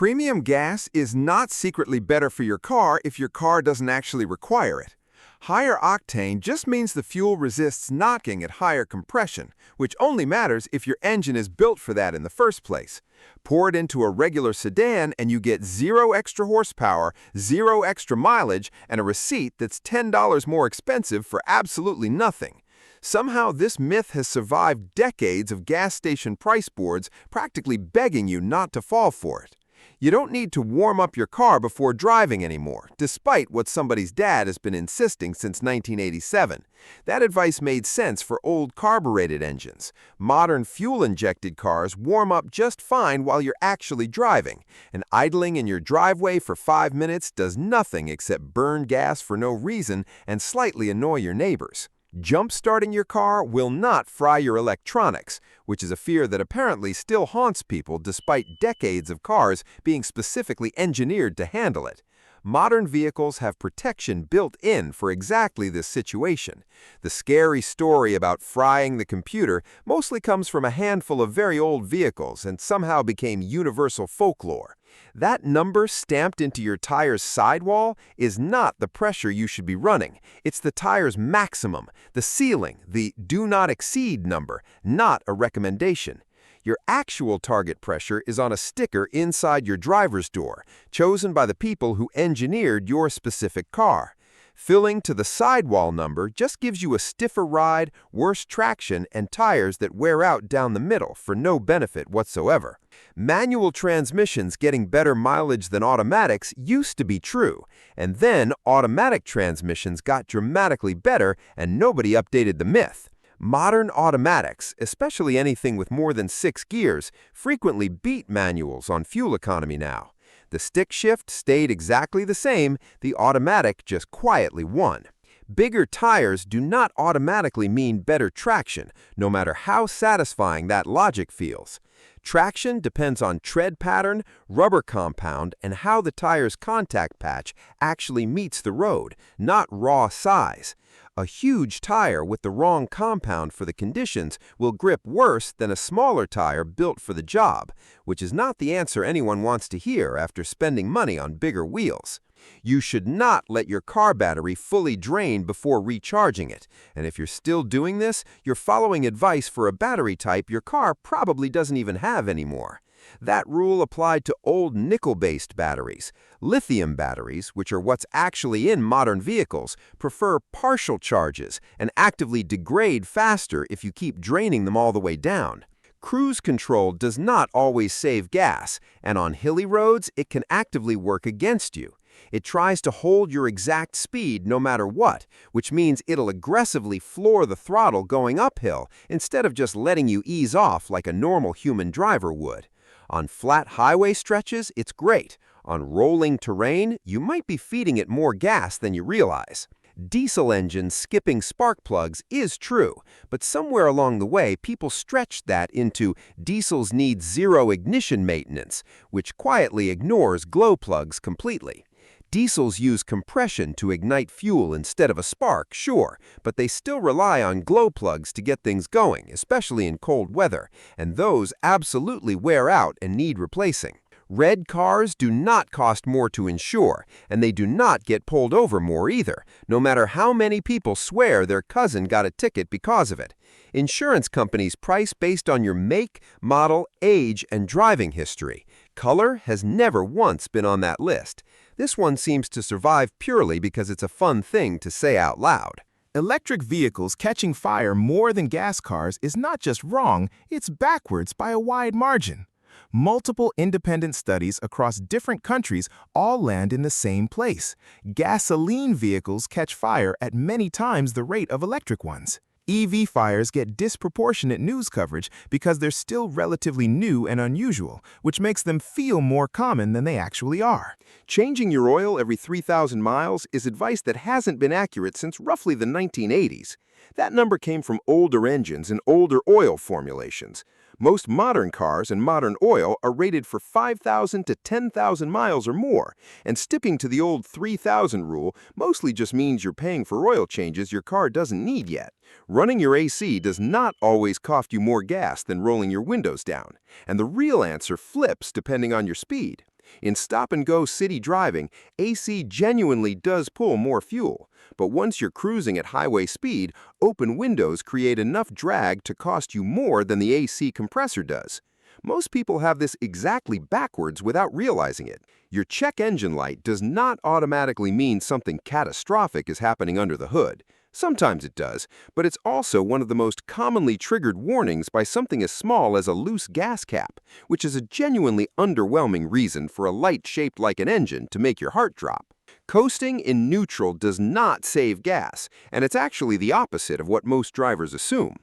Premium gas is not secretly better for your car if your car doesn't actually require it. Higher octane just means the fuel resists knocking at higher compression, which only matters if your engine is built for that in the first place. Pour it into a regular sedan and you get 0 extra horsepower, 0 extra mileage, and a receipt that's $10 more expensive for absolutely nothing. Somehow this myth has survived decades of gas station price boards practically begging you not to fall for it. You don't need to warm up your car before driving anymore, despite what somebody's dad has been insisting since 1987. That advice made sense for old carbureted engines. Modern fuel-injected cars warm up just fine while you're actually driving, and idling in your driveway for 5 minutes does nothing except burn gas for no reason and slightly annoy your neighbors. Jump-starting your car will not fry your electronics, which is a fear that apparently still haunts people despite decades of cars being specifically engineered to handle it. Modern vehicles have protection built in for exactly this situation. The scary story about frying the computer mostly comes from a handful of very old vehicles and somehow became universal folklore. That number stamped into your tire's sidewall is not the pressure you should be running. It's the tire's maximum, the ceiling, the do not exceed number, not a recommendation. Your actual target pressure is on a sticker inside your driver's door, chosen by the people who engineered your specific car. Filling to the sidewall number just gives you a stiffer ride, worse traction, and tires that wear out down the middle for no benefit whatsoever. Manual transmissions getting better mileage than automatics used to be true, and then automatic transmissions got dramatically better and nobody updated the myth. Modern automatics, especially anything with more than 6 gears, frequently beat manuals on fuel economy now. The stick shift stayed exactly the same, the automatic just quietly won. Bigger tires do not automatically mean better traction, no matter how satisfying that logic feels. Traction depends on tread pattern, rubber compound, and how the tire's contact patch actually meets the road, not raw size. A huge tire with the wrong compound for the conditions will grip worse than a smaller tire built for the job, which is not the answer anyone wants to hear after spending money on bigger wheels. You should not let your car battery fully drain before recharging it, and if you're still doing this, you're following advice for a battery type your car probably doesn't even have anymore. That rule applied to old nickel-based batteries. Lithium batteries, which are what's actually in modern vehicles, prefer partial charges and actively degrade faster if you keep draining them all the way down. Cruise control does not always save gas, and on hilly roads, it can actively work against you. It tries to hold your exact speed no matter what, which means it'll aggressively floor the throttle going uphill instead of just letting you ease off like a normal human driver would. On flat highway stretches, it's great. On rolling terrain, you might be feeding it more gas than you realize. Diesel engines skipping spark plugs is true, but somewhere along the way, people stretched that into diesels need zero ignition maintenance, which quietly ignores glow plugs completely. Diesels use compression to ignite fuel instead of a spark, sure, but they still rely on glow plugs to get things going, especially in cold weather, and those absolutely wear out and need replacing. Red cars do not cost more to insure, and they do not get pulled over more either, no matter how many people swear their cousin got a ticket because of it. Insurance companies price based on your make, model, age, and driving history. Color has never once been on that list. This one seems to survive purely because it's a fun thing to say out loud. Electric vehicles catching fire more than gas cars is not just wrong, it's backwards by a wide margin. Multiple independent studies across different countries all land in the same place. Gasoline vehicles catch fire at many times the rate of electric ones. EV fires get disproportionate news coverage because they're still relatively new and unusual, which makes them feel more common than they actually are. Changing your oil every 3,000 miles is advice that hasn't been accurate since roughly the 1980s. That number came from older engines and older oil formulations. Most modern cars and modern oil are rated for 5,000 to 10,000 miles or more, and sticking to the old 3,000 rule mostly just means you're paying for oil changes your car doesn't need yet. Running your AC does not always cost you more gas than rolling your windows down, and the real answer flips depending on your speed. In stop-and-go city driving, AC genuinely does pull more fuel, but once you're cruising at highway speed, open windows create enough drag to cost you more than the AC compressor does. Most people have this exactly backwards without realizing it. Your check engine light does not automatically mean something catastrophic is happening under the hood. Sometimes it does, but it's also one of the most commonly triggered warnings by something as small as a loose gas cap, which is a genuinely underwhelming reason for a light shaped like an engine to make your heart drop. Coasting in neutral does not save gas, and it's actually the opposite of what most drivers assume.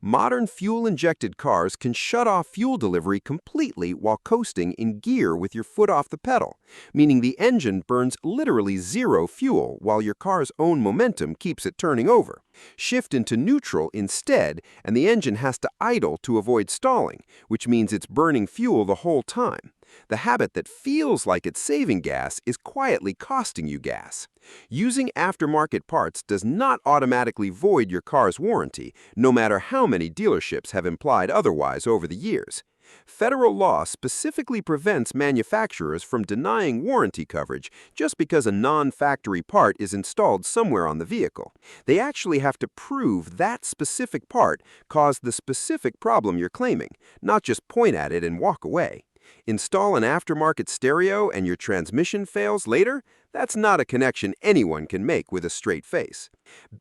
Modern fuel-injected cars can shut off fuel delivery completely while coasting in gear with your foot off the pedal, meaning the engine burns literally zero fuel while your car's own momentum keeps it turning over. Shift into neutral instead, and the engine has to idle to avoid stalling, which means it's burning fuel the whole time. The habit that feels like it's saving gas is quietly costing you gas. Using aftermarket parts does not automatically void your car's warranty, no matter how many dealerships have implied otherwise over the years. Federal law specifically prevents manufacturers from denying warranty coverage just because a non-factory part is installed somewhere on the vehicle. They actually have to prove that specific part caused the specific problem you're claiming, not just point at it and walk away. Install an aftermarket stereo and your transmission fails later? That's not a connection anyone can make with a straight face.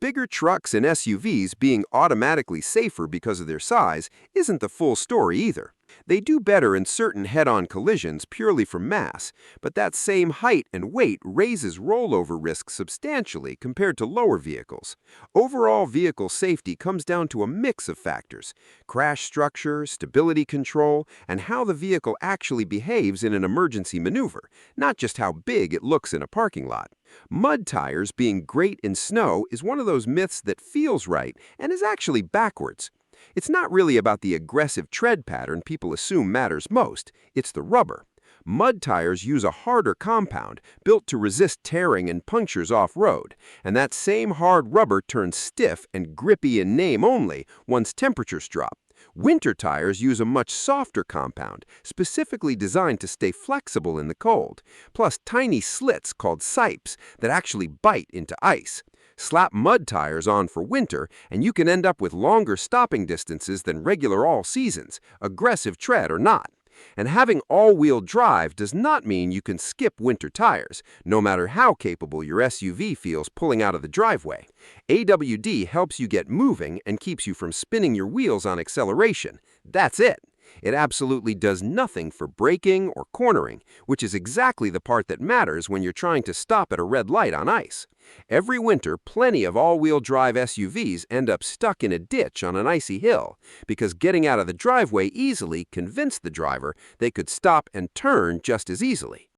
Bigger trucks and SUVs being automatically safer because of their size isn't the full story either. They do better in certain head-on collisions purely from mass, but that same height and weight raises rollover risk substantially compared to lower vehicles. Overall vehicle safety comes down to a mix of factors: crash structure, stability control, and how the vehicle actually behaves in an emergency maneuver, not just how big it looks in a parking lot. Mud tires being great in snow is one of those myths that feels right and is actually backwards. It's not really about the aggressive tread pattern people assume matters most, it's the rubber. Mud tires use a harder compound built to resist tearing and punctures off-road, and that same hard rubber turns stiff and grippy in name only once temperatures drop. Winter tires use a much softer compound, specifically designed to stay flexible in the cold, plus tiny slits called sipes that actually bite into ice. Slap mud tires on for winter, and you can end up with longer stopping distances than regular all-seasons, aggressive tread or not. And having all-wheel drive does not mean you can skip winter tires, no matter how capable your SUV feels pulling out of the driveway. AWD helps you get moving and keeps you from spinning your wheels on acceleration. That's it. It absolutely does nothing for braking or cornering, which is exactly the part that matters when you're trying to stop at a red light on ice. Every winter, plenty of all-wheel drive SUVs end up stuck in a ditch on an icy hill because getting out of the driveway easily convinced the driver they could stop and turn just as easily.